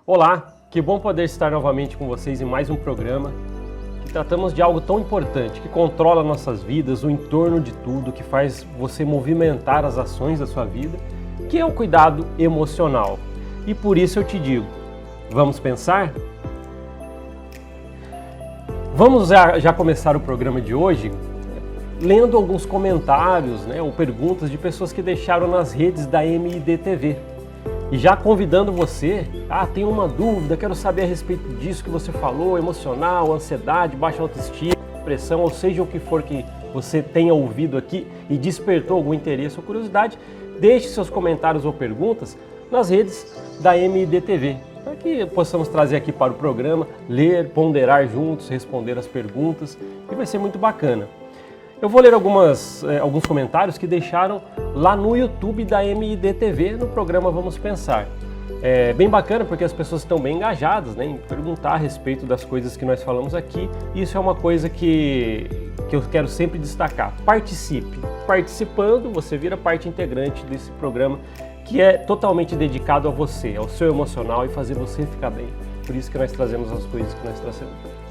Olá, que bom poder estar novamente com vocês em mais um programa que tratamos de algo tão importante, que controla nossas vidas, o entorno de tudo, que faz você movimentar as ações da sua vida, que é o cuidado emocional. E por isso eu te digo, vamos pensar? Vamos já começar o programa de hoje lendo alguns comentários, ou perguntas de pessoas que deixaram nas redes da MIDTV. E já convidando você, tenho uma dúvida, quero saber a respeito disso que você falou, emocional, ansiedade, baixa autoestima, depressão, ou seja o que for que você tenha ouvido aqui e despertou algum interesse ou curiosidade, deixe seus comentários ou perguntas nas redes da MIDTV, para que possamos trazer aqui para o programa, ler, ponderar juntos, responder as perguntas, e vai ser muito bacana. Eu vou ler alguns comentários que deixaram lá no YouTube da MIDTV no programa Vamos Pensar. É bem bacana porque as pessoas estão bem engajadas, em perguntar a respeito das coisas que nós falamos aqui. E isso é uma coisa que eu quero sempre destacar. Participe. Participando, você vira parte integrante desse programa que é totalmente dedicado a você, ao seu emocional e fazer você ficar bem. Por isso que nós trazemos as coisas que nós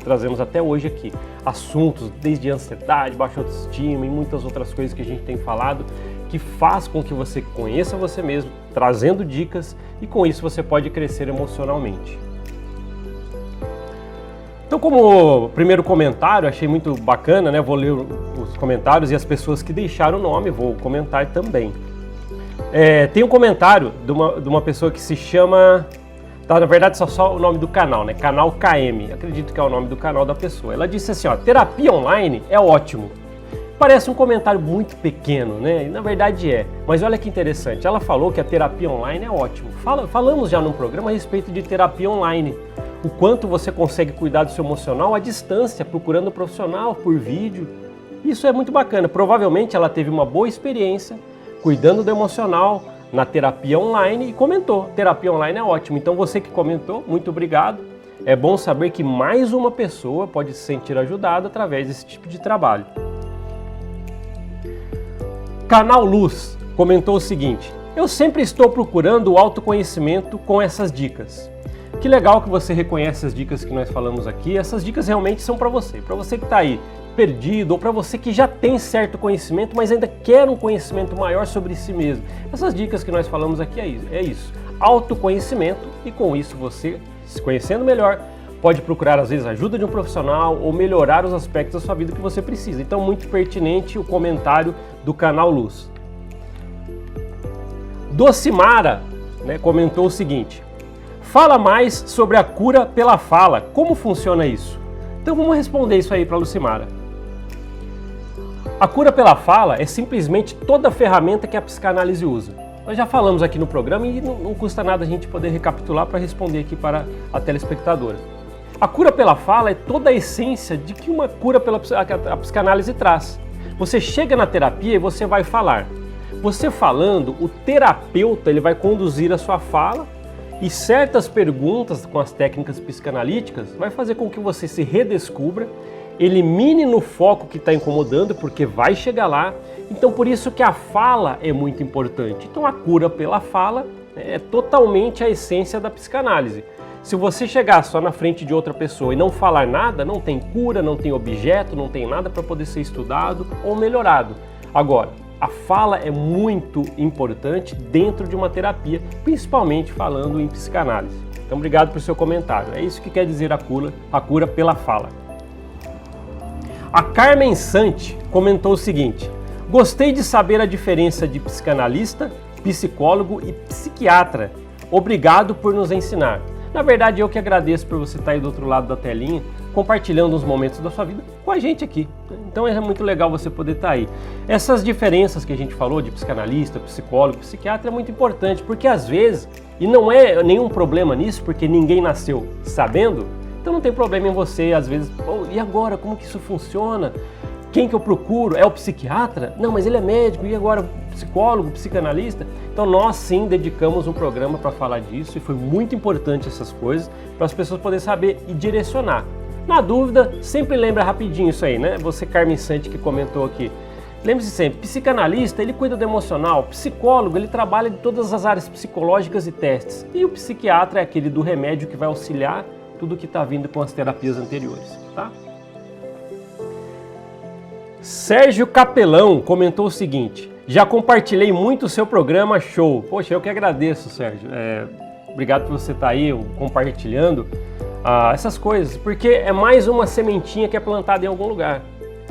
trazemos até hoje aqui. Assuntos desde ansiedade, baixa autoestima e muitas outras coisas que a gente tem falado, que faz com que você conheça você mesmo, trazendo dicas, e com isso você pode crescer emocionalmente. Então, como primeiro comentário, achei muito bacana, vou ler os comentários e as pessoas que deixaram o nome, vou comentar também. Tem um comentário de uma pessoa que se chama... na verdade, só o nome do canal, Canal KM, acredito que é o nome do canal da pessoa. Ela disse assim, terapia online é ótimo. Parece um comentário muito pequeno, E na verdade é, mas olha que interessante, ela falou que a terapia online é ótimo. Falamos já num programa a respeito de terapia online, o quanto você consegue cuidar do seu emocional à distância, procurando um profissional por vídeo. Isso é muito bacana, provavelmente ela teve uma boa experiência cuidando do emocional, na terapia online e comentou, terapia online é ótimo. Então você que comentou, muito obrigado. É bom saber que mais uma pessoa pode se sentir ajudada através desse tipo de trabalho. Canal Luz comentou o seguinte, eu sempre estou procurando o autoconhecimento com essas dicas. Que legal que você reconhece as dicas que nós falamos aqui, essas dicas realmente são para você que está aí perdido, ou para você que já tem certo conhecimento, mas ainda quer um conhecimento maior sobre si mesmo. Essas dicas que nós falamos aqui é isso, autoconhecimento, e com isso você, se conhecendo melhor, pode procurar às vezes a ajuda de um profissional ou melhorar os aspectos da sua vida que você precisa. Então, muito pertinente o comentário do Canal Luz. Docimara, comentou o seguinte, fala mais sobre a cura pela fala, como funciona isso? Então vamos responder isso aí para a Lucimara. A cura pela fala é simplesmente toda a ferramenta que a psicanálise usa. Nós já falamos aqui no programa e não custa nada a gente poder recapitular para responder aqui para a telespectadora. A cura pela fala é toda a essência de que uma cura a psicanálise traz. Você chega na terapia e você vai falar. Você falando, o terapeuta ele vai conduzir a sua fala e certas perguntas com as técnicas psicanalíticas vai fazer com que você se redescubra, elimine no foco que está incomodando, porque vai chegar lá. Então por isso que a fala é muito importante. Então a cura pela fala é totalmente a essência da psicanálise. Se você chegar só na frente de outra pessoa e não falar nada, não tem cura, não tem objeto, não tem nada para poder ser estudado ou melhorado. Agora, a fala é muito importante dentro de uma terapia, principalmente falando em psicanálise. Então obrigado por seu comentário. É isso que quer dizer a cura pela fala. A Carmen Sante comentou o seguinte, gostei de saber a diferença de psicanalista, psicólogo e psiquiatra. Obrigado por nos ensinar. Na verdade, eu que agradeço por você estar aí do outro lado da telinha, compartilhando os momentos da sua vida com a gente aqui. Então é muito legal você poder estar aí. Essas diferenças que a gente falou de psicanalista, psicólogo, psiquiatra é muito importante, porque às vezes, e não é nenhum problema nisso, porque ninguém nasceu sabendo, então não tem problema em você, às vezes, e agora, como que isso funciona? Quem que eu procuro? É o psiquiatra? Não, mas ele é médico, e agora psicólogo, psicanalista? Então nós sim dedicamos um programa para falar disso, e foi muito importante essas coisas, para as pessoas poderem saber e direcionar. Na dúvida, sempre lembra rapidinho isso aí, Você, Carmen Sante, que comentou aqui. Lembre-se sempre, psicanalista, ele cuida do emocional, psicólogo, ele trabalha de todas as áreas psicológicas e testes, e o psiquiatra é aquele do remédio que vai auxiliar tudo que está vindo com as terapias anteriores, tá? Sérgio Capelão comentou o seguinte: já compartilhei muito o seu programa, show. Poxa, eu que agradeço, Sérgio. Obrigado por você estar aí compartilhando essas coisas, porque é mais uma sementinha que é plantada em algum lugar.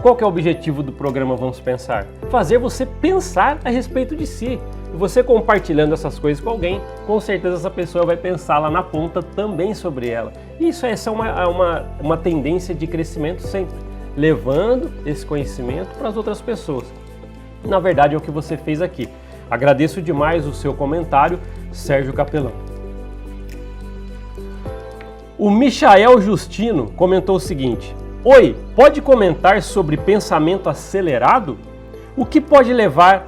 Qual que é o objetivo do programa Vamos Pensar? Fazer você pensar a respeito de si. E você compartilhando essas coisas com alguém, com certeza essa pessoa vai pensar lá na ponta também sobre ela. Essa é uma tendência de crescimento sempre, levando esse conhecimento para as outras pessoas. Na verdade é o que você fez aqui. Agradeço demais o seu comentário, Sérgio Capelão. O Michael Justino comentou o seguinte: oi, pode comentar sobre pensamento acelerado? O que pode levar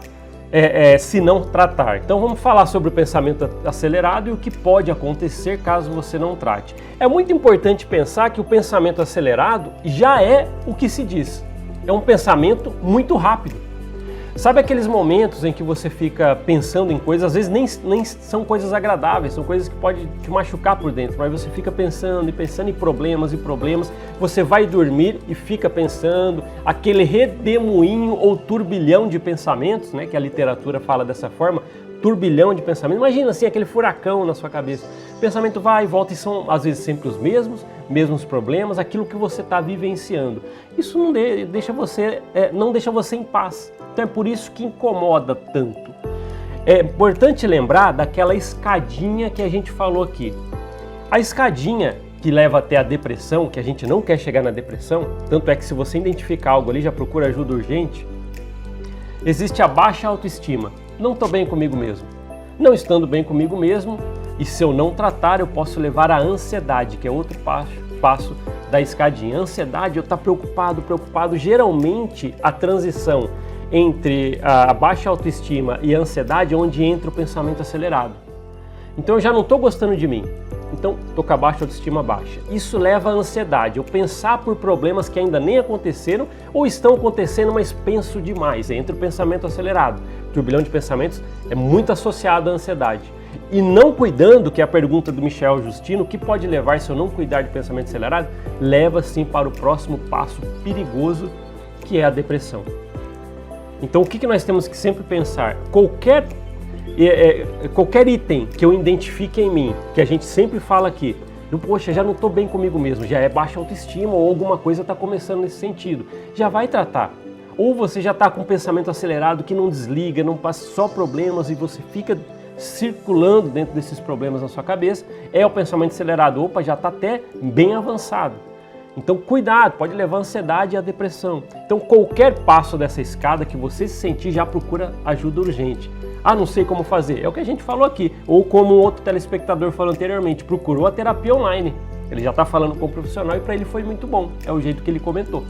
se não tratar? Então vamos falar sobre o pensamento acelerado e o que pode acontecer caso você não trate. É muito importante pensar que o pensamento acelerado já é o que se diz. É um pensamento muito rápido. Sabe aqueles momentos em que você fica pensando em coisas, às vezes nem são coisas agradáveis, são coisas que podem te machucar por dentro, mas você fica pensando em problemas, você vai dormir e fica pensando, aquele redemoinho ou turbilhão de pensamentos, né, que a literatura fala dessa forma, turbilhão de pensamentos. Imagina assim, aquele furacão na sua cabeça. O pensamento vai e volta e são às vezes sempre os mesmos problemas, aquilo que você está vivenciando. Isso não deixa você em paz. Então é por isso que incomoda tanto. É importante lembrar daquela escadinha que a gente falou aqui. A escadinha que leva até a depressão, que a gente não quer chegar na depressão, tanto é que se você identificar algo ali, já procura ajuda urgente. Existe a baixa autoestima. Não estou bem comigo mesmo. Não estando bem comigo mesmo, e se eu não tratar, eu posso levar à ansiedade, que é outro passo da escadinha. A ansiedade, eu estou preocupado. Geralmente, a transição entre a baixa autoestima e a ansiedade é onde entra o pensamento acelerado. Então, eu já não estou gostando de mim. Então, estou com a baixa autoestima baixa. Isso leva à ansiedade, eu pensar por problemas que ainda nem aconteceram ou estão acontecendo, mas penso demais. Entra o pensamento acelerado. O turbilhão de pensamentos é muito associado à ansiedade. E não cuidando, que é a pergunta do Michael Justino, o que pode levar se eu não cuidar de pensamento acelerado? Leva sim para o próximo passo perigoso, que é a depressão. Então, o que nós temos que sempre pensar? Qualquer item que eu identifique em mim, que a gente sempre fala aqui, poxa, já não estou bem comigo mesmo, já é baixa autoestima ou alguma coisa está começando nesse sentido, já vai tratar. Ou você já está com um pensamento acelerado que não desliga, não passa só problemas e você fica circulando dentro desses problemas na sua cabeça, é o pensamento acelerado, opa, já está até bem avançado. Então cuidado, pode levar a ansiedade e a depressão. Então qualquer passo dessa escada que você se sentir, já procura ajuda urgente. Ah, não sei como fazer, é o que a gente falou aqui, ou como um outro telespectador falou anteriormente, procurou a terapia online. Ele já está falando com o profissional e para ele foi muito bom, é o jeito que ele comentou.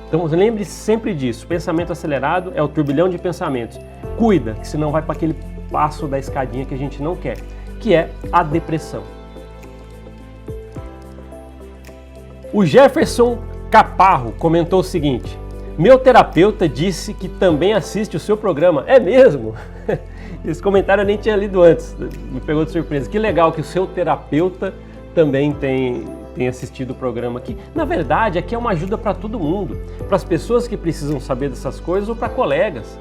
Então lembre-se sempre disso, pensamento acelerado é o turbilhão de pensamentos. Cuida, que senão vai para aquele passo da escadinha que a gente não quer, que é a depressão. O Jefferson Caparro comentou o seguinte: meu terapeuta disse que também assiste o seu programa. É mesmo? Esse comentário eu nem tinha lido antes, me pegou de surpresa. Que legal que o seu terapeuta também tem assistido o programa aqui. Na verdade, aqui é uma ajuda para todo mundo, para as pessoas que precisam saber dessas coisas ou para colegas.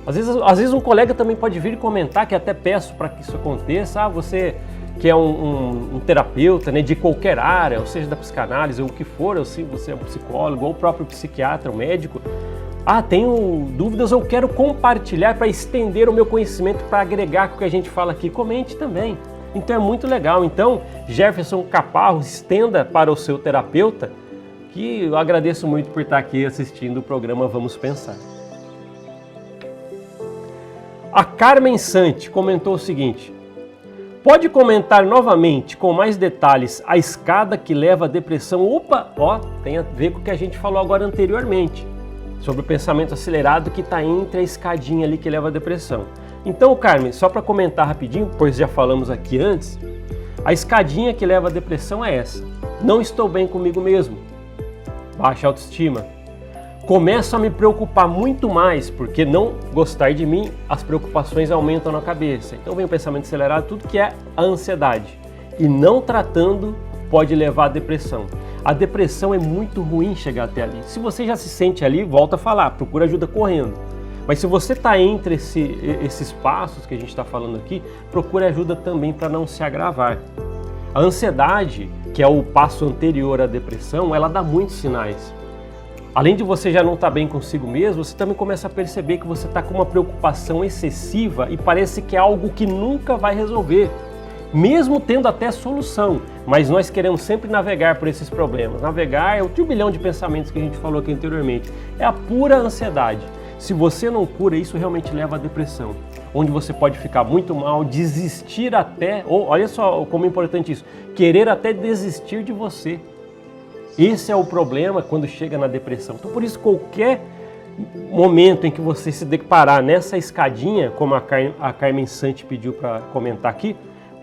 Às vezes um colega também pode vir comentar, que até peço para que isso aconteça. Ah, você que é um terapeuta, né, de qualquer área, ou seja, da psicanálise ou o que for, ou se você é um psicólogo ou o próprio psiquiatra, um médico. Ah, tenho dúvidas ou quero compartilhar para estender o meu conhecimento, para agregar com o que a gente fala aqui. Comente também. Então é muito legal. Então, Jefferson Caparro, estenda para o seu terapeuta, que eu agradeço muito por estar aqui assistindo o programa Vamos Pensar. A Carmen Sante comentou o seguinte: pode comentar novamente com mais detalhes a escada que leva à depressão? Opa, tem a ver com o que a gente falou agora anteriormente, sobre o pensamento acelerado que está entre a escadinha ali que leva à depressão. Então, Carmen, só para comentar rapidinho, pois já falamos aqui antes, a escadinha que leva à depressão é essa: não estou bem comigo mesmo, baixa autoestima, Começo a me preocupar muito mais, porque não gostar de mim, as preocupações aumentam na cabeça. Então vem o pensamento acelerado, tudo que é a ansiedade. E não tratando pode levar à depressão. A depressão é muito ruim chegar até ali. Se você já se sente ali, volta a falar, procura ajuda correndo. Mas se você está entre esses passos que a gente está falando aqui, procure ajuda também para não se agravar. A ansiedade, que é o passo anterior à depressão, ela dá muitos sinais. Além de você já não estar bem consigo mesmo, você também começa a perceber que você está com uma preocupação excessiva e parece que é algo que nunca vai resolver, mesmo tendo até solução. Mas nós queremos sempre navegar por esses problemas. Navegar é o turbilhão de pensamentos que a gente falou aqui anteriormente. É a pura ansiedade. Se você não cura, isso realmente leva à depressão, onde você pode ficar muito mal, desistir até, ou olha só como é importante isso, querer até desistir de você. Esse é o problema quando chega na depressão. Então, por isso, qualquer momento em que você se deparar nessa escadinha, como a Carmen Santi pediu para comentar aqui,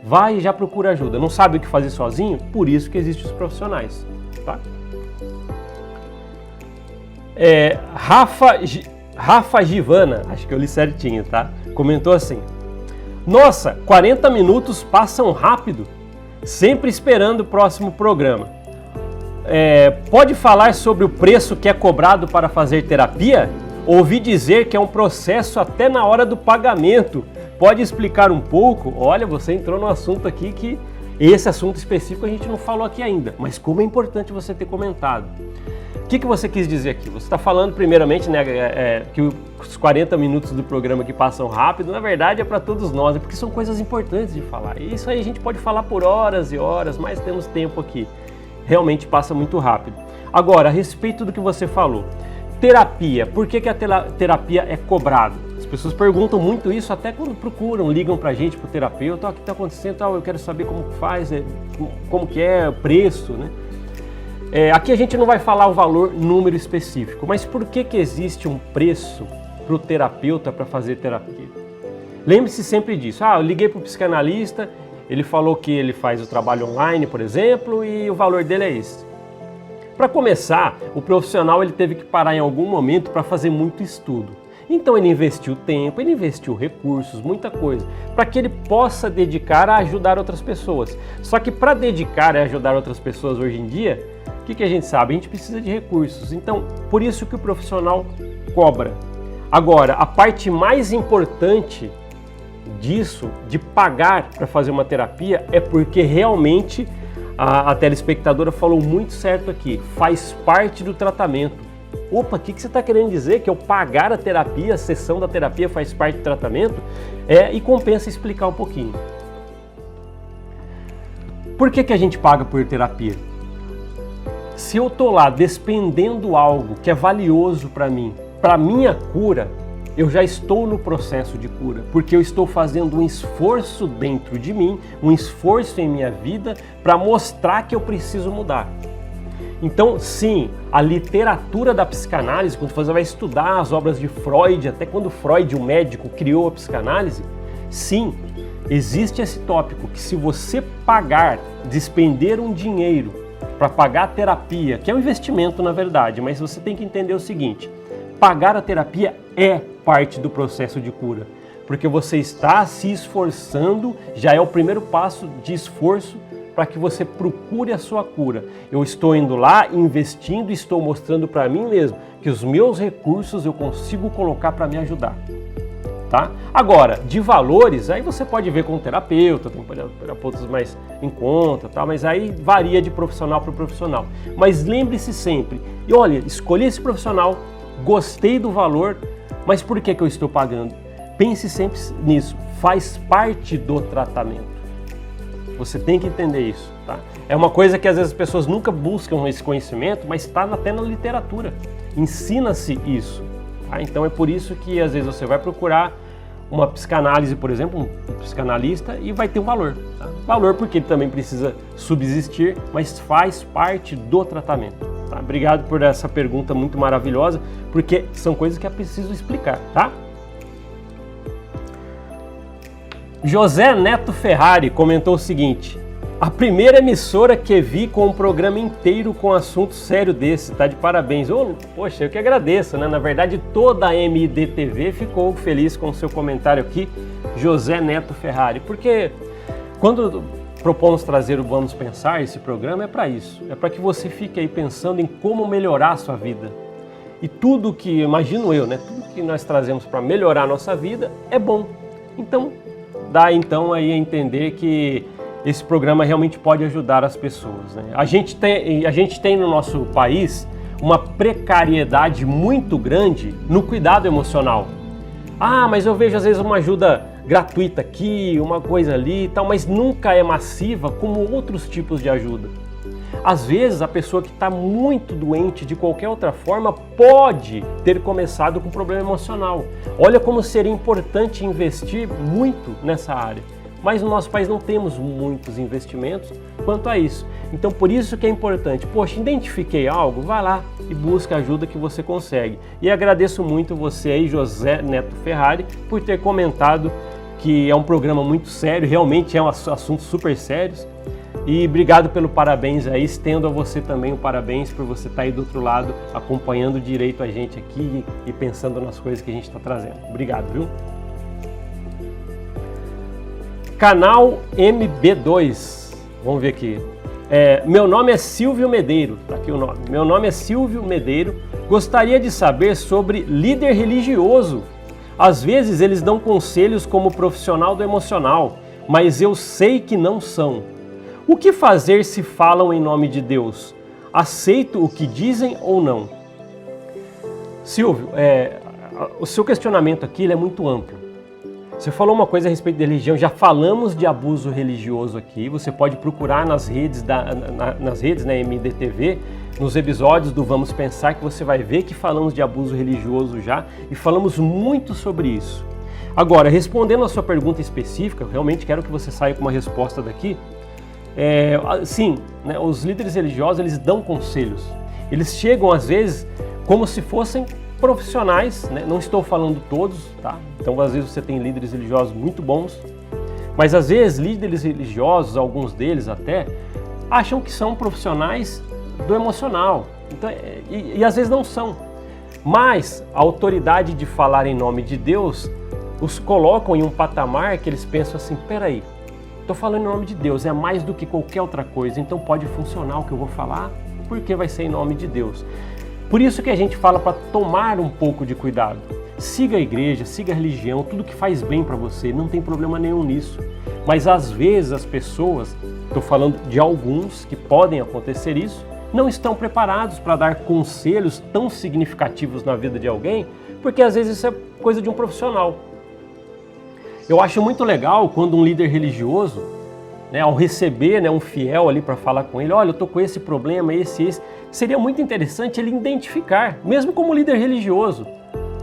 vai e já procura ajuda. Não sabe o que fazer sozinho? Por isso que existem os profissionais. Tá? Rafa Givana, acho que eu li certinho, tá? Comentou assim: nossa, 40 minutos passam rápido, sempre esperando o próximo programa. Pode falar sobre o preço que é cobrado para fazer terapia? Ouvi dizer que é um processo até na hora do pagamento. Pode explicar um pouco? Olha, você entrou num assunto aqui que esse assunto específico a gente não falou aqui ainda, mas como é importante você ter comentado. O que você quis dizer aqui? Você está falando primeiramente, né, que os 40 minutos do programa que passam rápido, na verdade é para todos nós, porque são coisas importantes de falar. E isso aí a gente pode falar por horas e horas, mas temos tempo aqui. Realmente passa muito rápido. Agora, a respeito do que você falou, terapia, por que a terapia é cobrada? As pessoas perguntam muito isso até quando procuram, ligam pra gente, pro terapeuta, o que está acontecendo, eu quero saber como faz, como que é o preço, né? Aqui a gente não vai falar o valor, número específico, mas por que existe um preço para o terapeuta para fazer terapia? Lembre-se sempre disso. Eu liguei para o psicanalista, ele falou que ele faz o trabalho online, por exemplo, e o valor dele é esse. Para começar, o profissional ele teve que parar em algum momento para fazer muito estudo. Então ele investiu tempo, ele investiu recursos, muita coisa, para que ele possa dedicar a ajudar outras pessoas. Só que para dedicar a ajudar outras pessoas hoje em dia, o que a gente sabe? A gente precisa de recursos. Então, por isso que o profissional cobra. Agora, a parte mais importante disso, de pagar para fazer uma terapia, é porque realmente a telespectadora falou muito certo aqui, faz parte do tratamento. Opa, o que você está querendo dizer? Que eu pagar a terapia, a sessão da terapia faz parte do tratamento? E compensa explicar um pouquinho. Por que a gente paga por terapia? Se eu estou lá despendendo algo que é valioso para mim, para minha cura, eu já estou no processo de cura, porque eu estou fazendo um esforço dentro de mim, um esforço em minha vida para mostrar que eu preciso mudar. Então, sim, a literatura da psicanálise, quando você vai estudar as obras de Freud, até quando Freud, o médico, criou a psicanálise, sim, existe esse tópico que se você pagar, despender um dinheiro para pagar a terapia, que é um investimento na verdade, mas você tem que entender o seguinte, pagar a terapia é parte do processo de cura, porque você está se esforçando, já é o primeiro passo de esforço para que você procure a sua cura. Eu estou indo lá, investindo, estou mostrando para mim mesmo que os meus recursos eu consigo colocar para me ajudar. Tá? Agora, de valores, aí você pode ver com o terapeuta, tem terapeutas mais em conta, tá? Mas aí varia de profissional para profissional. Mas lembre-se sempre, e olha, escolhi esse profissional, gostei do valor, mas por que eu estou pagando? Pense sempre nisso, faz parte do tratamento. Você tem que entender isso, tá? É uma coisa que às vezes as pessoas nunca buscam esse conhecimento, mas está até na literatura. Ensina-se isso, tá? Então é por isso que às vezes você vai procurar uma psicanálise, por exemplo, um psicanalista e vai ter um valor. Tá? Valor porque ele também precisa subsistir, mas faz parte do tratamento. Tá? Obrigado por essa pergunta muito maravilhosa, porque são coisas que é preciso explicar, tá? José Neto Ferrari comentou o seguinte: A primeira emissora que vi com um programa inteiro com assunto sério desse, tá de parabéns. Poxa, eu que agradeço, né? Na verdade, toda a MDTV ficou feliz com o seu comentário aqui, José Neto Ferrari, porque quando propomos trazer o Vamos Pensar, esse programa é para isso, é para que você fique aí pensando em como melhorar a sua vida. E tudo que, imagino eu, né? Tudo que nós trazemos para melhorar a nossa vida é bom. Então, dá então aí a entender que esse programa realmente pode ajudar as pessoas, né? A gente tem no nosso país uma precariedade muito grande no cuidado emocional. Ah, mas eu vejo às vezes uma ajuda gratuita aqui, uma coisa ali e tal, mas nunca é massiva como outros tipos de ajuda. Às vezes a pessoa que está muito doente de qualquer outra forma pode ter começado com problema emocional. Olha como seria importante investir muito nessa área. Mas no nosso país não temos muitos investimentos quanto a isso. Então por isso que é importante, poxa, identifiquei algo, vai lá e busca a ajuda que você consegue. E agradeço muito você aí, José Neto Ferrari, por ter comentado que é um programa muito sério, realmente é um assunto super sérios. E obrigado pelo parabéns aí, estendo a você também o parabéns por você estar aí do outro lado, acompanhando direito a gente aqui e pensando nas coisas que a gente está trazendo. Obrigado, viu? Canal MB2, vamos ver aqui. Meu nome é Silvio Medeiro, tá aqui o nome. Meu nome é Silvio Medeiro, gostaria de saber sobre líder religioso. Às vezes eles dão conselhos como profissional do emocional, mas eu sei que não são. O que fazer se falam em nome de Deus? Aceito o que dizem ou não? Silvio, o seu questionamento aqui ele é muito amplo. Você falou uma coisa a respeito de religião, já falamos de abuso religioso aqui, você pode procurar nas redes, né, MDTV, nos episódios do Vamos Pensar, que você vai ver que falamos de abuso religioso já e falamos muito sobre isso. Agora, respondendo a sua pergunta específica, eu realmente quero que você saia com uma resposta daqui. Sim, né, os líderes religiosos eles dão conselhos, eles chegam às vezes como se fossem profissionais, né? Não estou falando todos, tá? Então às vezes você tem líderes religiosos muito bons, mas às vezes líderes religiosos, alguns deles até, acham que são profissionais do emocional, então, e às vezes não são, mas a autoridade de falar em nome de Deus os colocam em um patamar que eles pensam assim, peraí, estou falando em nome de Deus, é mais do que qualquer outra coisa, então pode funcionar o que eu vou falar, porque vai ser em nome de Deus. Por isso que a gente fala para tomar um pouco de cuidado. Siga a igreja, siga a religião, tudo que faz bem para você, não tem problema nenhum nisso. Mas às vezes as pessoas, estou falando de alguns que podem acontecer isso, não estão preparados para dar conselhos tão significativos na vida de alguém, porque às vezes isso é coisa de um profissional. Eu acho muito legal quando um líder religioso, né, ao receber, né, um fiel ali para falar com ele, olha, eu estou com esse problema, esse, seria muito interessante ele identificar, mesmo como líder religioso,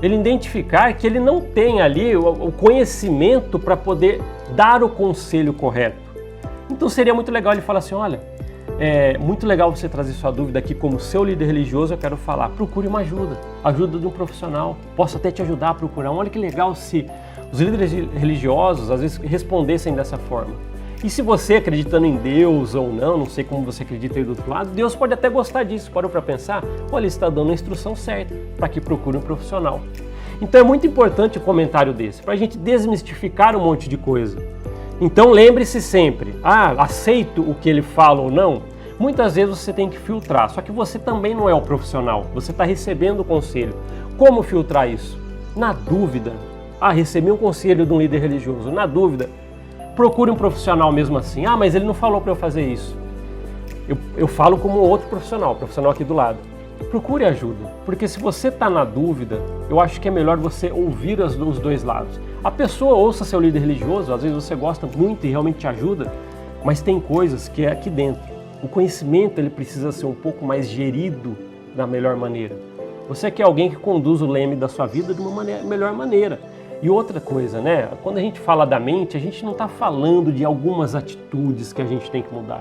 ele identificar que ele não tem ali o conhecimento para poder dar o conselho correto. Então seria muito legal ele falar assim, olha, é muito legal você trazer sua dúvida aqui como seu líder religioso, eu quero falar, procure uma ajuda de um profissional, posso até te ajudar a procurar. Olha que legal se os líderes religiosos às vezes respondessem dessa forma. E se você acreditando em Deus ou não sei como você acredita aí do outro lado, Deus pode até gostar disso, parou para pensar? Olha, ele está dando a instrução certa para que procure um profissional. Então é muito importante o comentário desse, para a gente desmistificar um monte de coisa. Então lembre-se sempre, aceito o que ele fala ou não? Muitas vezes você tem que filtrar, só que você também não é o profissional, você está recebendo o conselho. Como filtrar isso? Na dúvida, recebi um conselho de um líder religioso, na dúvida, procure um profissional mesmo assim. Mas ele não falou para eu fazer isso. Eu falo como outro profissional aqui do lado. Procure ajuda, porque se você está na dúvida, eu acho que é melhor você ouvir os dois lados. A pessoa ouça seu líder religioso, às vezes você gosta muito e realmente te ajuda, mas tem coisas que é aqui dentro. O conhecimento ele precisa ser um pouco mais gerido da melhor maneira. Você quer alguém que conduz o leme da sua vida de uma melhor maneira. E outra coisa, né? Quando a gente fala da mente, a gente não está falando de algumas atitudes que a gente tem que mudar.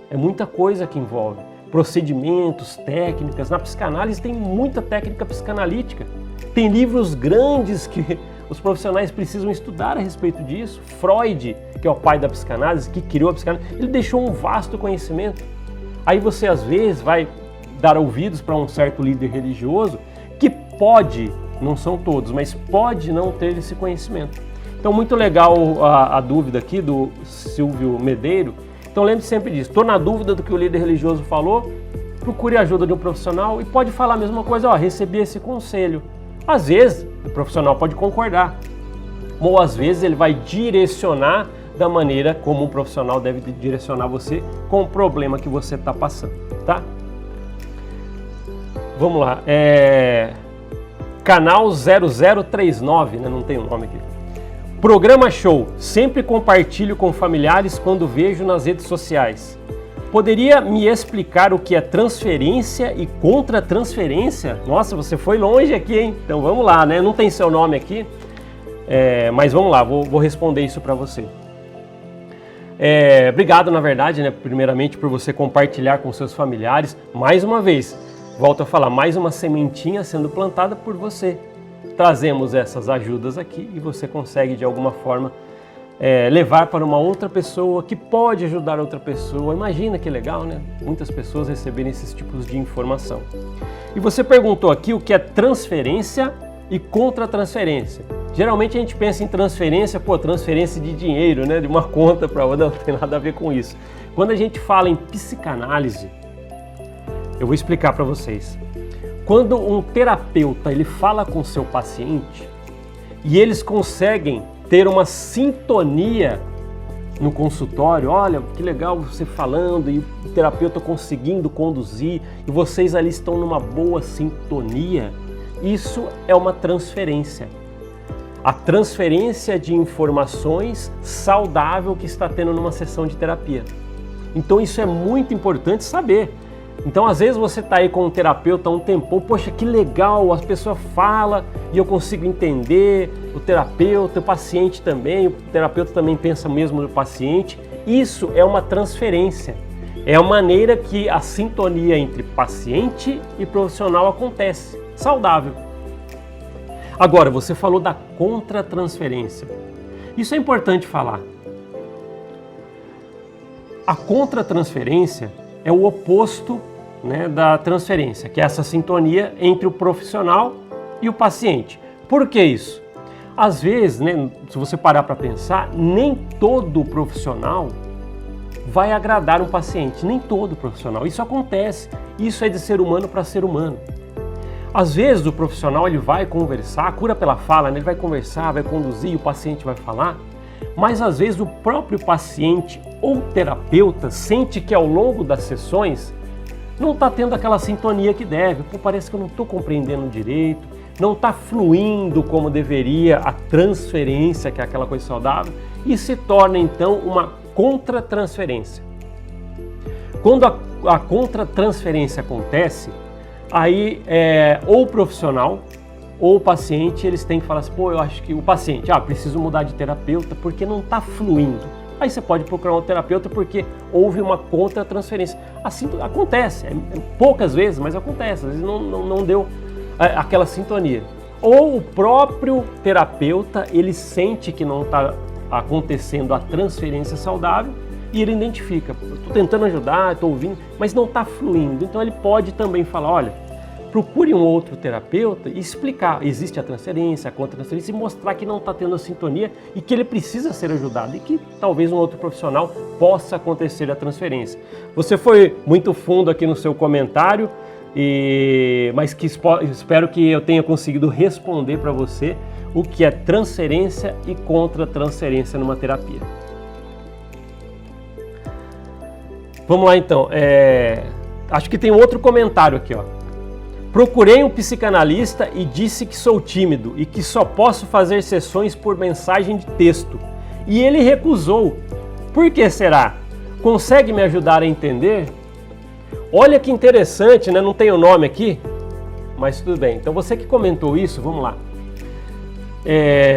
É muita coisa que envolve. Procedimentos, técnicas. Na psicanálise tem muita técnica psicanalítica. Tem livros grandes que Os profissionais precisam estudar a respeito disso. Freud, que é o pai da psicanálise, que criou a psicanálise, ele deixou um vasto conhecimento. Aí você às vezes vai dar ouvidos para um certo líder religioso que pode, não são todos, mas pode não ter esse conhecimento. Então muito legal a dúvida aqui do Silvio Medeiro. Então lembre sempre disso, estou na dúvida do que o líder religioso falou, procure a ajuda de um profissional e pode falar a mesma coisa, recebi esse conselho. Às vezes o profissional pode concordar, ou às vezes ele vai direcionar da maneira como um profissional deve direcionar você com o problema que você está passando, tá? Vamos lá, canal 0039, né? Não tem um nome aqui. Programa show, sempre compartilho com familiares quando vejo nas redes sociais. Poderia me explicar o que é transferência e contra-transferência? Nossa, você foi longe aqui, hein? Então vamos lá, né? Não tem seu nome aqui, mas vamos lá, vou responder isso para você. Obrigado, na verdade, né? Primeiramente por você compartilhar com seus familiares. Mais uma vez, volto a falar, mais uma sementinha sendo plantada por você. Trazemos essas ajudas aqui e você consegue de alguma forma levar para uma outra pessoa que pode ajudar outra pessoa. Imagina que legal, né? Muitas pessoas receberem esses tipos de informação. E você perguntou aqui o que é transferência e contra-transferência. Geralmente a gente pensa em transferência, transferência de dinheiro, né? De uma conta para outra, não tem nada a ver com isso. Quando a gente fala em psicanálise, eu vou explicar para vocês. Quando um terapeuta ele fala com seu paciente e eles conseguem ter uma sintonia no consultório, olha que legal você falando e o terapeuta conseguindo conduzir e vocês ali estão numa boa sintonia, isso é uma transferência. A transferência de informações saudável que está tendo numa sessão de terapia. Então isso é muito importante saber. Então, às vezes você está aí com um terapeuta há um tempão, poxa, que legal, a pessoa fala e eu consigo entender, o terapeuta, o paciente também, o terapeuta também pensa mesmo no paciente. Isso é uma transferência, é a maneira que a sintonia entre paciente e profissional acontece, saudável. Agora, você falou da contra-transferência. Isso é importante falar. A contra-transferência é o oposto, né, da transferência, que é essa sintonia entre o profissional e o paciente. Por que isso? Às vezes, né, se você parar para pensar, nem todo profissional vai agradar um paciente, nem todo profissional. Isso acontece, isso é de ser humano para ser humano. Às vezes o profissional ele vai conversar, cura pela fala, né, ele vai conversar, vai conduzir, o paciente vai falar, mas às vezes o próprio paciente ou terapeuta sente que ao longo das sessões não está tendo aquela sintonia que deve. Parece que eu não estou compreendendo direito, não está fluindo como deveria a transferência, que é aquela coisa saudável, e se torna então uma contra-transferência. Quando a contra-transferência acontece, aí ou o profissional ou o paciente, eles têm que falar assim, eu acho que o paciente, preciso mudar de terapeuta porque não está fluindo. Aí você pode procurar um terapeuta porque houve uma contra-transferência. Assim acontece, poucas vezes, mas acontece, às vezes não deu aquela sintonia. Ou o próprio terapeuta, ele sente que não está acontecendo a transferência saudável e ele identifica, estou tentando ajudar, estou ouvindo, mas não está fluindo. Então ele pode também falar, olha, procure um outro terapeuta e explicar, existe a transferência, a contra-transferência e mostrar que não está tendo a sintonia e que ele precisa ser ajudado e que talvez um outro profissional possa acontecer a transferência. Você foi muito fundo aqui no seu comentário, mas que espero que eu tenha conseguido responder para você o que é transferência e contra-transferência numa terapia. Vamos lá então, acho que tem outro comentário aqui, ó. Procurei um psicanalista e disse que sou tímido e que só posso fazer sessões por mensagem de texto. E ele recusou. Por que será? Consegue me ajudar a entender? Olha que interessante, né? Não tem o nome aqui, mas tudo bem. Então você que comentou isso, vamos lá.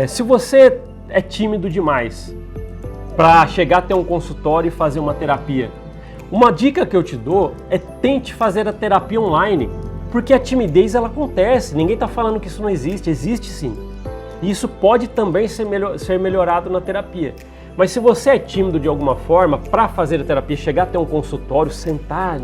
Se você é tímido demais para chegar até um consultório e fazer uma terapia, uma dica que eu te dou é tente fazer a terapia online. Porque a timidez ela acontece, ninguém está falando que isso não existe, existe sim. E isso pode também ser melhorado na terapia. Mas se você é tímido de alguma forma, para fazer a terapia, chegar até um consultório, sentar,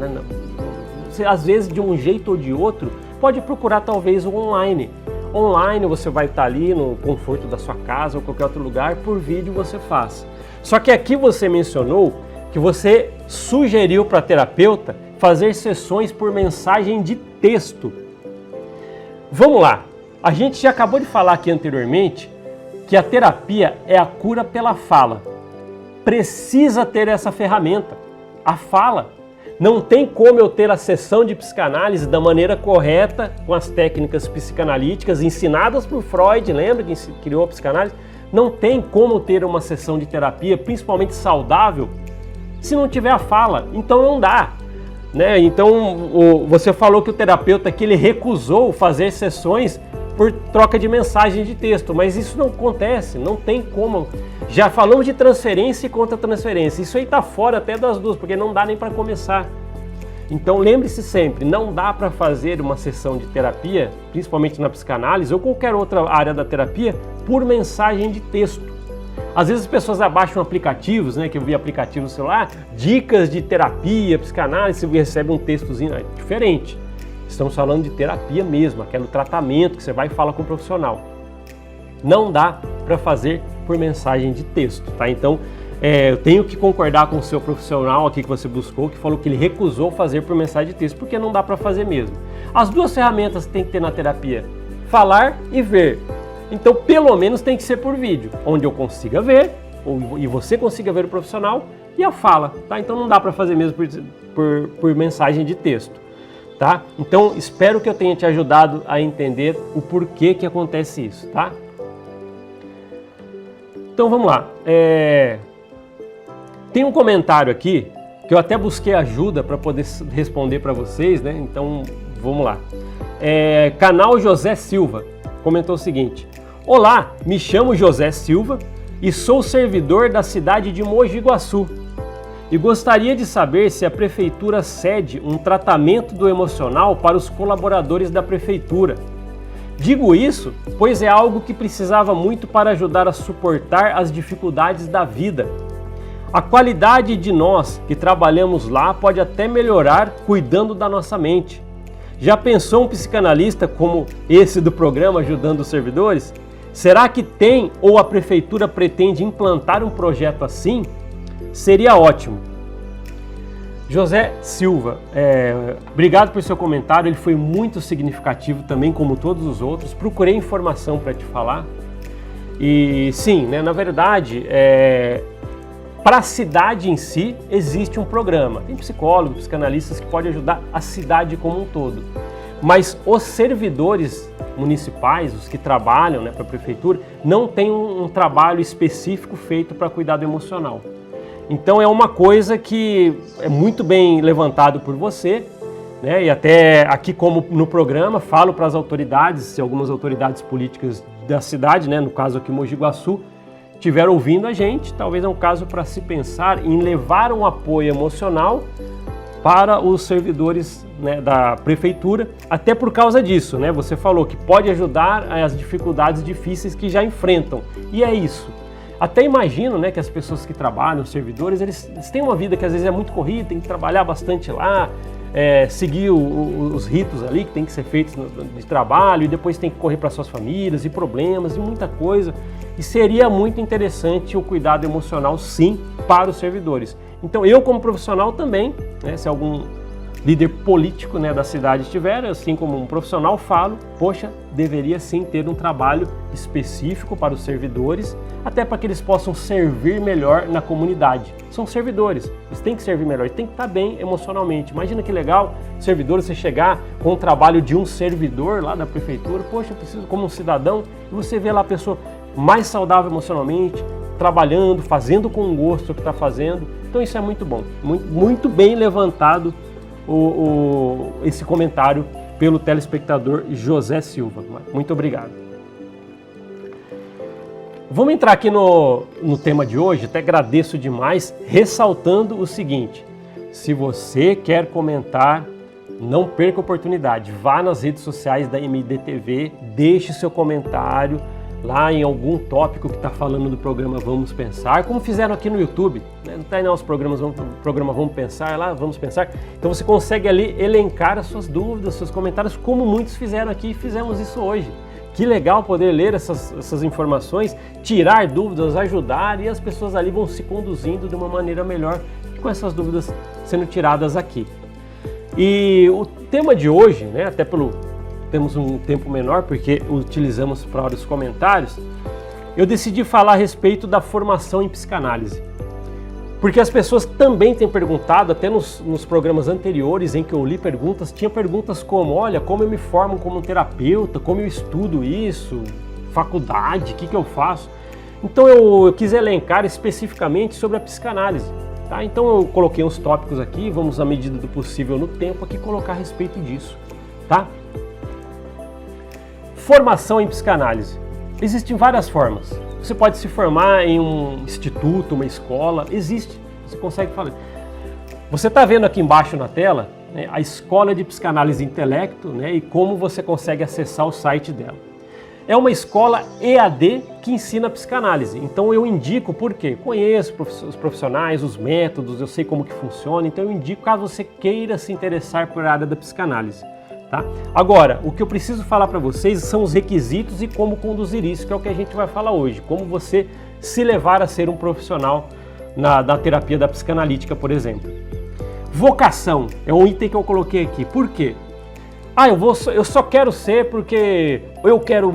você, às vezes de um jeito ou de outro, pode procurar talvez o online. Online você vai estar ali no conforto da sua casa ou qualquer outro lugar, por vídeo você faz. Só que aqui você mencionou que você sugeriu para a terapeuta fazer sessões por mensagem de texto. Vamos lá, a gente já acabou de falar aqui anteriormente que a terapia é a cura pela fala. Precisa ter essa ferramenta, a fala. Não tem como eu ter a sessão de psicanálise da maneira correta, com as técnicas psicanalíticas ensinadas por Freud, lembra que criou a psicanálise? Não tem como ter uma sessão de terapia, principalmente saudável, se não tiver a fala. Então não dá. Né? Então você falou que o terapeuta aqui ele recusou fazer sessões por troca de mensagem de texto, mas isso não acontece, não tem como. Já falamos de transferência e contra-transferência, isso aí está fora até das duas, porque não dá nem para começar. Então lembre-se sempre, não dá para fazer uma sessão de terapia, principalmente na psicanálise ou qualquer outra área da terapia, por mensagem de texto. Às vezes as pessoas abaixam aplicativos, né, que eu vi aplicativo no celular, dicas de terapia, psicanálise, você recebe um textozinho, é diferente. Estamos falando de terapia mesmo, aquele tratamento que você vai e fala com o profissional. Não dá para fazer por mensagem de texto, tá? Então, eu tenho que concordar com o seu profissional aqui que você buscou, que falou que ele recusou fazer por mensagem de texto, porque não dá para fazer mesmo. As duas ferramentas que tem que ter na terapia, falar e ver. Então, pelo menos tem que ser por vídeo, onde eu consiga ver, e você consiga ver o profissional, e a fala, tá? Então não dá para fazer mesmo por mensagem de texto. Tá? Então, espero que eu tenha te ajudado a entender o porquê que acontece isso, tá? Então, vamos lá. Tem um comentário aqui que eu até busquei ajuda para poder responder para vocês, né? Então, vamos lá. Canal José Silva comentou o seguinte: olá, me chamo José Silva e sou servidor da cidade de Mogi Guaçu. E gostaria de saber se a prefeitura cede um tratamento do emocional para os colaboradores da prefeitura. Digo isso, pois é algo que precisava muito para ajudar a suportar as dificuldades da vida. A qualidade de nós que trabalhamos lá pode até melhorar cuidando da nossa mente. Já pensou um psicanalista como esse do programa ajudando os servidores? Será que tem ou a prefeitura pretende implantar um projeto assim? Seria ótimo. José Silva, obrigado por seu comentário, ele foi muito significativo também, como todos os outros. Procurei informação para te falar. E sim, né, na verdade, para a cidade em si, existe um programa. Tem psicólogos, psicanalistas que podem ajudar a cidade como um todo. Mas os servidores municipais, os que trabalham, né, para a prefeitura, não tem um trabalho específico feito para cuidado emocional. Então é uma coisa que é muito bem levantado por você, né? E até aqui como no programa falo para as autoridades, algumas autoridades políticas da cidade, né? No caso aqui Mogi Guaçu, estiveram ouvindo a gente, talvez é um caso para se pensar em levar um apoio emocional para os servidores, né, da prefeitura, até por causa disso, né? Você falou que pode ajudar as dificuldades difíceis que já enfrentam, e é isso. Até imagino, né, que as pessoas que trabalham, os servidores, eles têm uma vida que às vezes é muito corrida, tem que trabalhar bastante lá, seguir os ritos ali que tem que ser feitos de trabalho, e depois tem que correr para suas famílias e problemas e muita coisa. E seria muito interessante o cuidado emocional, sim, para os servidores. Então eu como profissional também, né, se algum líder político, né, da cidade estiver, assim como um profissional, falo, poxa, deveria sim ter um trabalho específico para os servidores, até para que eles possam servir melhor na comunidade. São servidores, eles têm que servir melhor, eles têm que estar bem emocionalmente. Imagina que legal, servidores, você chegar com o trabalho de um servidor lá da prefeitura, poxa, eu preciso como um cidadão, e você vê lá a pessoa mais saudável emocionalmente, trabalhando, fazendo com gosto o que está fazendo. Então isso é muito bom, muito bem levantado esse comentário pelo telespectador José Silva. Muito obrigado. Vamos entrar aqui no tema de hoje, até agradeço demais, ressaltando o seguinte: se você quer comentar, não perca a oportunidade, vá nas redes sociais da MDTV, deixe seu comentário, lá em algum tópico que está falando do programa Vamos Pensar, como fizeram aqui no YouTube, né? Não tem não os programas, o programa Vamos Pensar lá, Vamos Pensar. Então você consegue ali elencar as suas dúvidas, seus comentários, como muitos fizeram aqui e fizemos isso hoje. Que legal poder ler essas informações, tirar dúvidas, ajudar, e as pessoas ali vão se conduzindo de uma maneira melhor com essas dúvidas sendo tiradas aqui. E o tema de hoje, né, até temos um tempo menor porque utilizamos para os comentários, eu decidi falar a respeito da formação em psicanálise. Porque as pessoas também têm perguntado, até nos programas anteriores em que eu li perguntas, tinha perguntas como, olha, como eu me formo como terapeuta, como eu estudo isso, faculdade, o que eu faço? Então eu quis elencar especificamente sobre a psicanálise. Tá? Então eu coloquei uns tópicos aqui, vamos à medida do possível no tempo aqui colocar a respeito disso. Tá? Formação em psicanálise. Existem várias formas. Você pode se formar em um instituto, uma escola, existe, você consegue falar. Você está vendo aqui embaixo na tela, né, a Escola de Psicanálise Intelecto, né, e como você consegue acessar o site dela. É uma escola EAD que ensina psicanálise, então eu indico porque conheço os profissionais, os métodos, eu sei como que funciona, então eu indico caso você queira se interessar por área da psicanálise. Tá? Agora, o que eu preciso falar para vocês são os requisitos e como conduzir isso, que é o que a gente vai falar hoje. Como você se levar a ser um profissional na terapia da psicanalítica, por exemplo. Vocação é um item que eu coloquei aqui. Por quê? Eu só quero ser porque eu quero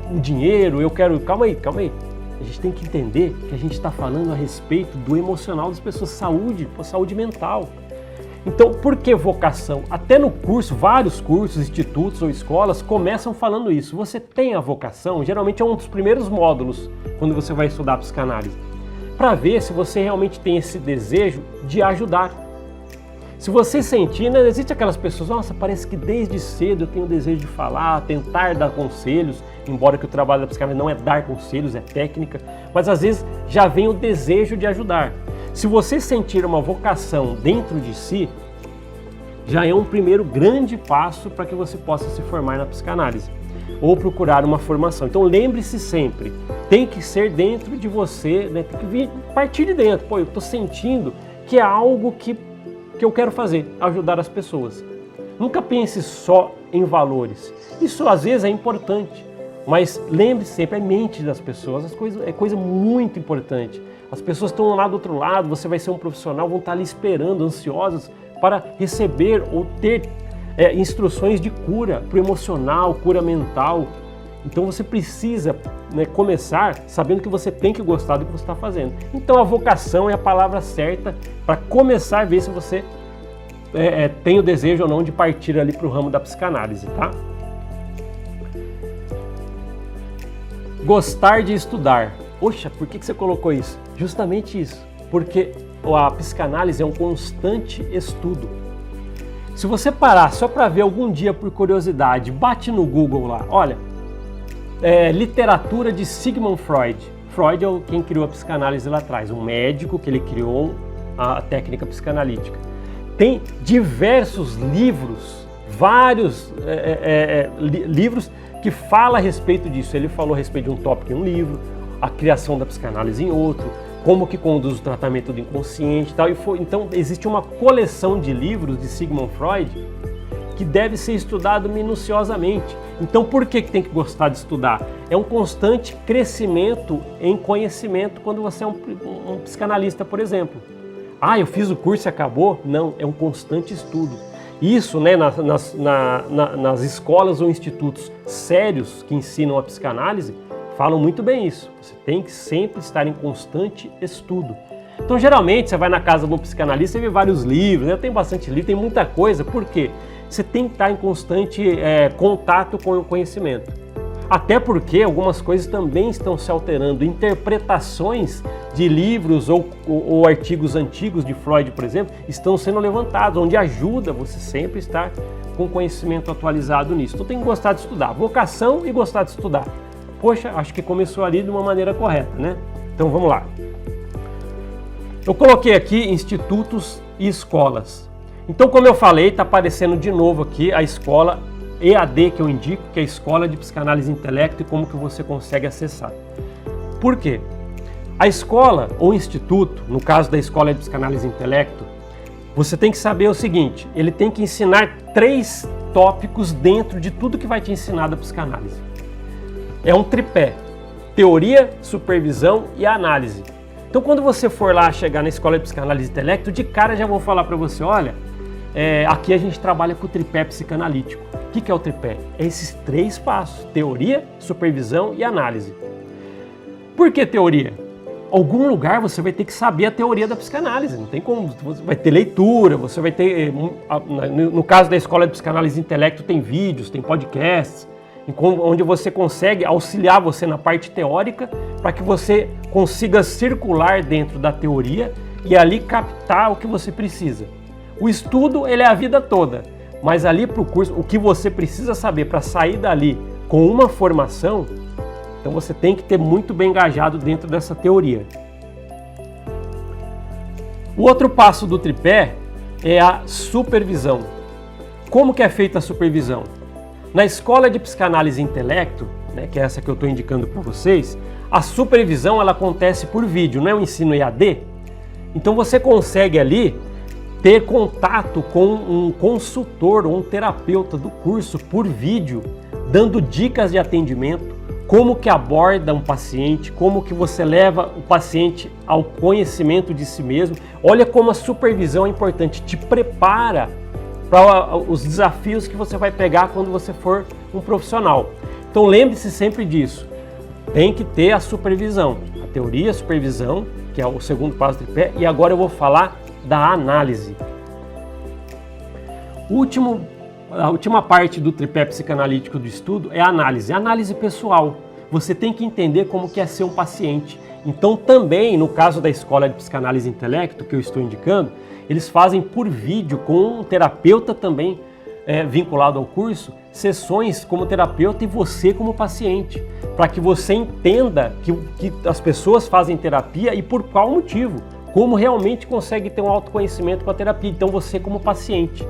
um dinheiro, eu quero... Calma aí. A gente tem que entender que a gente está falando a respeito do emocional das pessoas, saúde mental. Então, por que vocação? Até no curso, vários cursos, institutos ou escolas começam falando isso. Você tem a vocação, geralmente é um dos primeiros módulos quando você vai estudar psicanálise, para ver se você realmente tem esse desejo de ajudar. Se você sentir, né, existe aquelas pessoas, nossa, parece que desde cedo eu tenho o desejo de falar, tentar dar conselhos, embora que o trabalho da psicanálise não é dar conselhos, é técnica, mas às vezes já vem o desejo de ajudar. Se você sentir uma vocação dentro de si, já é um primeiro grande passo para que você possa se formar na psicanálise ou procurar uma formação. Então lembre-se sempre, tem que ser dentro de você, né? Tem que vir, partir de dentro. Pô, eu estou sentindo que é algo que eu quero fazer, ajudar as pessoas. Nunca pense só em valores. Isso às vezes é importante, mas lembre-se sempre, é mente das pessoas, é coisa muito importante. As pessoas estão lá do outro lado, você vai ser um profissional, vão estar ali esperando, ansiosas para receber ou ter instruções de cura para o emocional, cura mental. Então você precisa, né, começar sabendo que você tem que gostar do que você está fazendo. Então a vocação é a palavra certa para começar a ver se você tem o desejo ou não de partir ali para o ramo da psicanálise, tá? Gostar de estudar. Poxa, por que você colocou isso? Justamente isso, porque a psicanálise é um constante estudo. Se você parar só para ver algum dia por curiosidade, bate no Google lá, olha, literatura de Sigmund Freud. Freud é quem criou a psicanálise lá atrás, um médico que ele criou a técnica psicanalítica. Tem diversos livros, vários livros que falam a respeito disso. Ele falou a respeito de um tópico em um livro, a criação da psicanálise em outro, como que conduz o tratamento do inconsciente e tal. Então existe uma coleção de livros de Sigmund Freud que deve ser estudado minuciosamente. Então por que tem que gostar de estudar? É um constante crescimento em conhecimento quando você é um psicanalista, por exemplo. Eu fiz o curso e acabou? Não, é um constante estudo. Isso, né, nas escolas ou institutos sérios que ensinam a psicanálise, falam muito bem isso. Você tem que sempre estar em constante estudo. Então, geralmente, você vai na casa de um psicanalista e vê vários livros, né? Tem bastante livro, tem muita coisa. Por quê? Você tem que estar em constante contato com o conhecimento. Até porque algumas coisas também estão se alterando. Interpretações de livros ou artigos antigos de Freud, por exemplo, estão sendo levantados, onde ajuda você sempre estar com conhecimento atualizado nisso. Então tem que gostar de estudar. Vocação e gostar de estudar. Poxa, acho que começou ali de uma maneira correta, né? Então vamos lá. Eu coloquei aqui institutos e escolas. Então, como eu falei, está aparecendo de novo aqui a escola EAD que eu indico, que é a Escola de Psicanálise e Intelecto, e como que você consegue acessar. Por quê? A escola ou instituto, no caso da Escola de Psicanálise e Intelecto, você tem que saber o seguinte, ele tem que ensinar 3 tópicos dentro de tudo que vai te ensinar da psicanálise. É um tripé, teoria, supervisão e análise. Então quando você for lá chegar na Escola de Psicanálise e Intelecto, de cara já vou falar para você, olha, aqui a gente trabalha com o tripé psicanalítico. O que é o tripé? É esses 3 passos, teoria, supervisão e análise. Por que teoria? Algum lugar você vai ter que saber a teoria da psicanálise, não tem como, você vai ter leitura, você vai ter, no caso da Escola de Psicanálise e Intelecto tem vídeos, tem podcasts, onde você consegue auxiliar você na parte teórica para que você consiga circular dentro da teoria e ali captar o que você precisa. O estudo ele é a vida toda, mas ali para o curso, o que você precisa saber para sair dali com uma formação, então você tem que ter muito bem engajado dentro dessa teoria. O outro passo do tripé é a supervisão. Como que é feita a supervisão? Na Escola de Psicanálise e Intelecto, né, que é essa que eu estou indicando para vocês, a supervisão ela acontece por vídeo, não é um ensino EAD? Então você consegue ali ter contato com um consultor ou um terapeuta do curso por vídeo, dando dicas de atendimento, como que aborda um paciente, como que você leva o paciente ao conhecimento de si mesmo. Olha como a supervisão é importante, te prepara para os desafios que você vai pegar quando você for um profissional. Então lembre-se sempre disso, tem que ter a supervisão, a teoria, a supervisão, que é o segundo passo do tripé, e agora eu vou falar da análise. A última parte do tripé psicanalítico do estudo é a análise pessoal. Você tem que entender como que é ser um paciente. Então também, no caso da Escola de Psicanálise e Intelecto, que eu estou indicando, eles fazem por vídeo com um terapeuta também vinculado ao curso, sessões como terapeuta e você como paciente, para que você entenda que as pessoas fazem terapia e por qual motivo, como realmente consegue ter um autoconhecimento com a terapia, então você como paciente.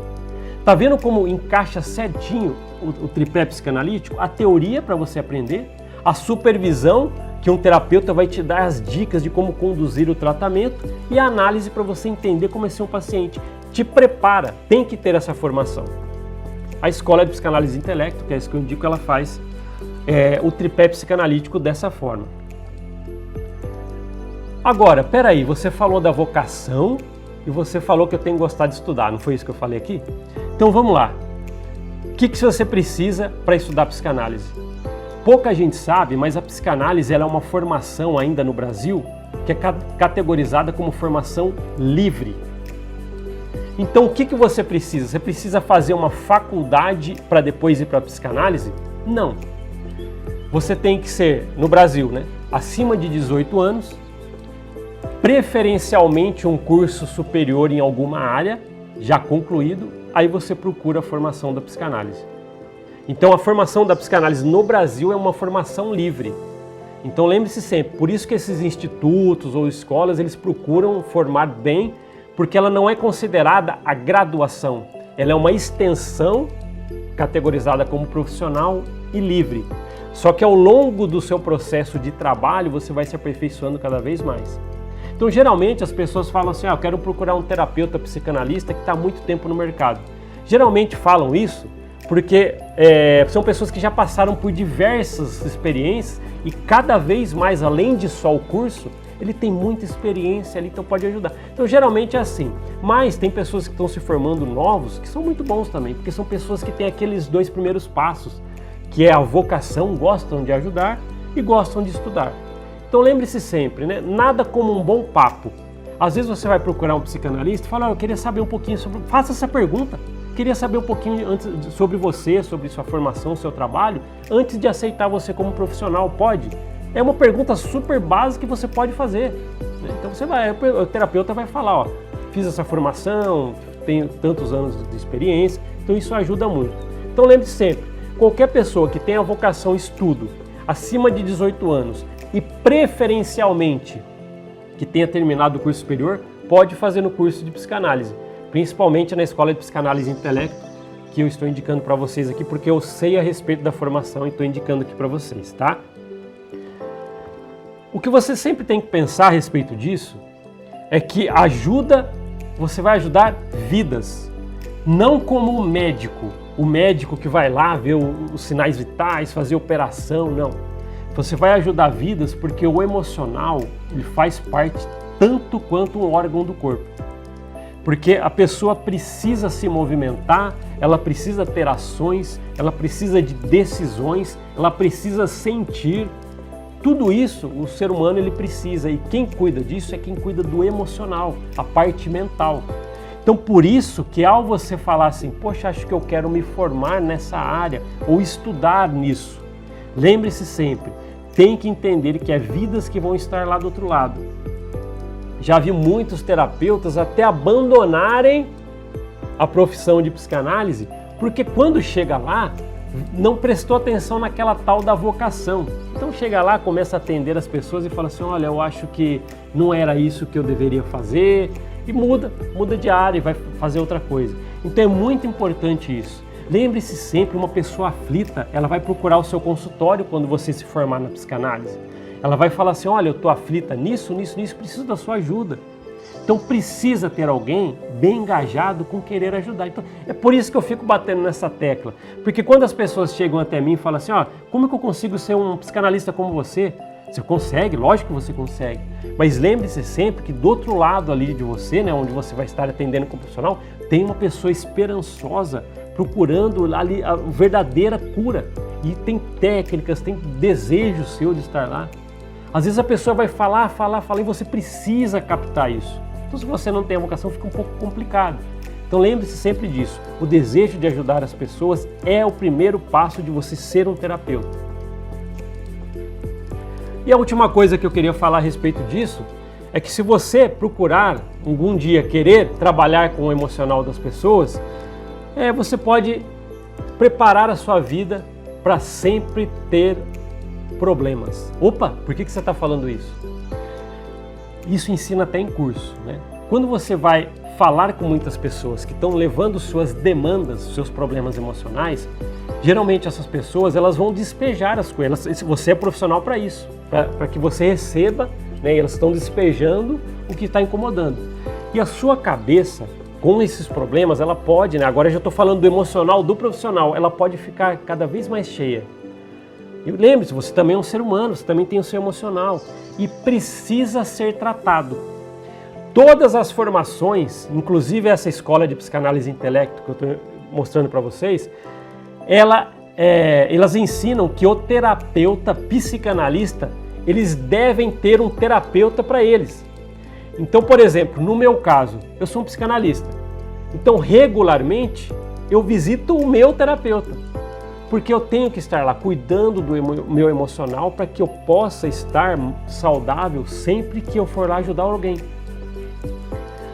Tá vendo como encaixa certinho o tripé psicanalítico? A teoria para você aprender, a supervisão, que um terapeuta vai te dar as dicas de como conduzir o tratamento, e a análise para você entender como é ser um paciente. Te prepara, tem que ter essa formação. A Escola de Psicanálise e Intelecto, que é isso que eu indico, ela faz o tripé psicanalítico dessa forma. Agora, peraí, você falou da vocação e você falou que eu tenho que gostar de estudar, não foi isso que eu falei aqui? Então vamos lá. O que você precisa para estudar psicanálise? Pouca gente sabe, mas a psicanálise ela é uma formação ainda no Brasil que é categorizada como formação livre. Então o que você precisa? Você precisa fazer uma faculdade para depois ir para a psicanálise? Não. Você tem que ser, no Brasil, né, acima de 18 anos, preferencialmente um curso superior em alguma área, já concluído, aí você procura a formação da psicanálise. Então a formação da psicanálise no Brasil é uma formação livre. Então lembre-se sempre, por isso que esses institutos ou escolas, eles procuram formar bem, porque ela não é considerada a graduação, ela é uma extensão categorizada como profissional e livre. Só que ao longo do seu processo de trabalho, você vai se aperfeiçoando cada vez mais. Então geralmente as pessoas falam assim, eu quero procurar um terapeuta psicanalista que está há muito tempo no mercado. Geralmente falam isso porque são pessoas que já passaram por diversas experiências e cada vez mais, além de só o curso, ele tem muita experiência ali, então pode ajudar. Então geralmente é assim, mas tem pessoas que estão se formando novos que são muito bons também, porque são pessoas que têm aqueles 2 primeiros passos, que é a vocação, gostam de ajudar e gostam de estudar. Então lembre-se sempre, né? Nada como um bom papo. Às vezes você vai procurar um psicanalista e fala, eu queria saber um pouquinho sobre... Faça essa pergunta. Queria saber um pouquinho sobre você, sobre sua formação, seu trabalho, antes de aceitar você como profissional, pode? É uma pergunta super básica que você pode fazer. Né? Então o terapeuta vai falar, ó, fiz essa formação, tenho tantos anos de experiência, então isso ajuda muito. Então lembre-se sempre, qualquer pessoa que tenha vocação estudo, acima de 18 anos e preferencialmente que tenha terminado o curso superior, pode fazer no curso de psicanálise, principalmente na Escola de Psicanálise e Intelecto, que eu estou indicando para vocês aqui, porque eu sei a respeito da formação e estou indicando aqui para vocês, tá? O que você sempre tem que pensar a respeito disso é que você vai ajudar vidas, não como o médico que vai lá ver os sinais vitais, fazer operação, não. Você vai ajudar vidas porque o emocional ele faz parte tanto quanto um órgão do corpo. Porque a pessoa precisa se movimentar, ela precisa ter ações, ela precisa de decisões, ela precisa sentir. Tudo isso o ser humano ele precisa, e quem cuida disso é quem cuida do emocional, a parte mental. Então por isso que ao você falar assim, poxa, acho que eu quero me formar nessa área ou estudar nisso, lembre-se sempre, tem que entender que é vidas que vão estar lá do outro lado. Já vi muitos terapeutas até abandonarem a profissão de psicanálise, porque quando chega lá, não prestou atenção naquela tal da vocação. Então chega lá, começa a atender as pessoas e fala assim, olha, eu acho que não era isso que eu deveria fazer, e muda de área e vai fazer outra coisa. Então é muito importante isso. Lembre-se sempre, uma pessoa aflita, ela vai procurar o seu consultório quando você se formar na psicanálise. Ela vai falar assim, olha, eu estou aflita nisso, preciso da sua ajuda. Então precisa ter alguém bem engajado com querer ajudar. Então é por isso que eu fico batendo nessa tecla. Porque quando as pessoas chegam até mim e falam assim, ó, como é que eu consigo ser um psicanalista como você? Você consegue, lógico que você consegue. Mas lembre-se sempre que do outro lado ali de você, né, onde você vai estar atendendo como profissional, tem uma pessoa esperançosa procurando ali a verdadeira cura. E tem técnicas, tem desejo seu de estar lá. Às vezes a pessoa vai falar e você precisa captar isso. Então se você não tem a vocação fica um pouco complicado. Então lembre-se sempre disso. O desejo de ajudar as pessoas é o primeiro passo de você ser um terapeuta. E a última coisa que eu queria falar a respeito disso é que se você procurar algum dia querer trabalhar com o emocional das pessoas, você pode preparar a sua vida para sempre ter problemas. Opa, por que você está falando isso? Isso ensina até em curso, né? Quando você vai falar com muitas pessoas que estão levando suas demandas, seus problemas emocionais, geralmente essas pessoas elas vão despejar as coisas. Você é profissional para isso, para que você receba, né? Elas estão despejando o que está incomodando. E a sua cabeça, com esses problemas, ela pode, né? Agora eu já estou falando do emocional, do profissional, ela pode ficar cada vez mais cheia. E lembre-se, você também é um ser humano, você também tem o seu emocional e precisa ser tratado. Todas as formações, inclusive essa escola de psicanálise e intelecto que eu estou mostrando para vocês, elas ensinam que o terapeuta psicanalista, eles devem ter um terapeuta para eles. Então, por exemplo, no meu caso, eu sou um psicanalista. Então, regularmente, eu visito o meu terapeuta. Porque eu tenho que estar lá cuidando do meu emocional para que eu possa estar saudável sempre que eu for lá ajudar alguém.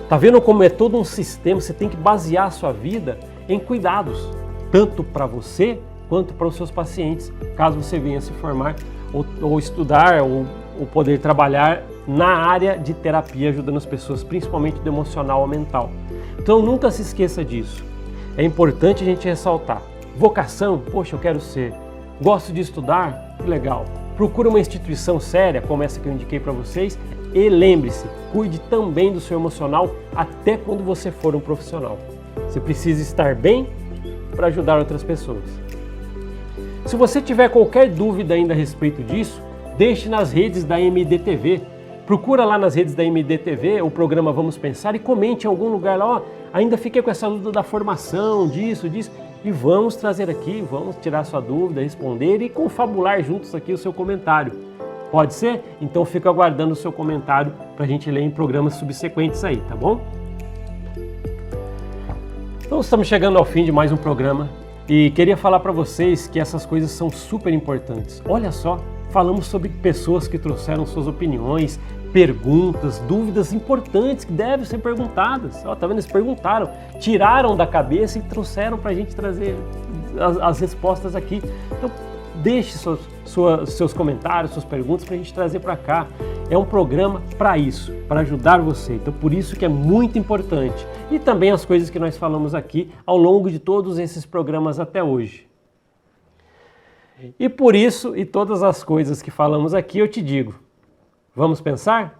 Tá vendo como é todo um sistema? Você tem que basear a sua vida em cuidados, tanto para você quanto para os seus pacientes, caso você venha se formar ou estudar ou poder trabalhar na área de terapia, ajudando as pessoas, principalmente do emocional ou mental. Então nunca se esqueça disso. É importante a gente ressaltar. Vocação, poxa, eu quero ser. Gosto de estudar? Que legal. Procura uma instituição séria, como essa que eu indiquei para vocês, e lembre-se, cuide também do seu emocional até quando você for um profissional. Você precisa estar bem para ajudar outras pessoas. Se você tiver qualquer dúvida ainda a respeito disso, deixe nas redes da MDTV. Procura lá nas redes da MDTV o programa Vamos Pensar e comente em algum lugar lá, ainda fiquei com essa dúvida da formação, disso, e vamos trazer aqui, vamos tirar sua dúvida, responder e confabular juntos aqui o seu comentário. Pode ser? Então fico aguardando o seu comentário para a gente ler em programas subsequentes aí, tá bom? Então estamos chegando ao fim de mais um programa e queria falar para vocês que essas coisas são super importantes. Olha só, falamos sobre pessoas que trouxeram suas opiniões, perguntas, dúvidas importantes que devem ser perguntadas. Ó, tá vendo? Eles perguntaram, tiraram da cabeça e trouxeram para a gente trazer as respostas aqui. Então, deixe seus comentários, suas perguntas para a gente trazer para cá. É um programa para isso, para ajudar você. Então por isso que é muito importante. E também as coisas que nós falamos aqui ao longo de todos esses programas até hoje. E por isso, e todas as coisas que falamos aqui, eu te digo, vamos pensar?